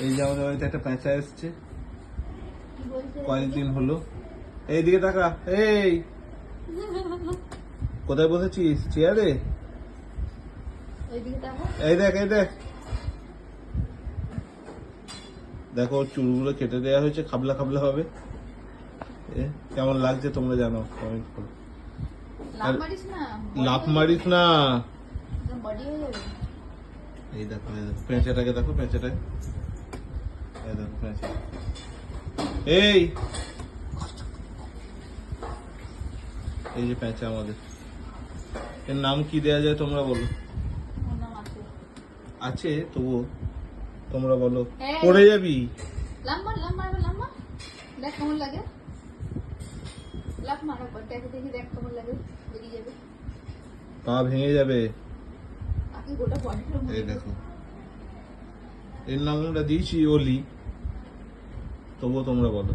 এই যে আমাদের বাড়িতে একটা পেঁচা এসছে, কয়েকদিন হলো। এইদিকে তাকা, এই কোথায় বসেছিস? চেয়ারে? এই দেখ, এই দেখ, দেখো ওর চুলগুলো কেটে দেওয়া হয়েছে, খাবলা খাবলা হবে। কেমন লাগছে তোমরা জানো, কমেন্ট করো। লাফ মারিস না। এই দেখো, এই দেখো পেঁচাটাকে, দেখো পেঁচাটাকে, এই দেখো পেঁচা। এই এই যে পেঁচা আমাদের, এর নাম কি দেয়া যায় তোমরা বলো? আছে তবুও তোমরা বলো। পড়ে যাবি। পা ভেঙে যাবে। এই দেখো, এর নাম আমরা দিয়েছি অলি, তবুও তোমরা বলো।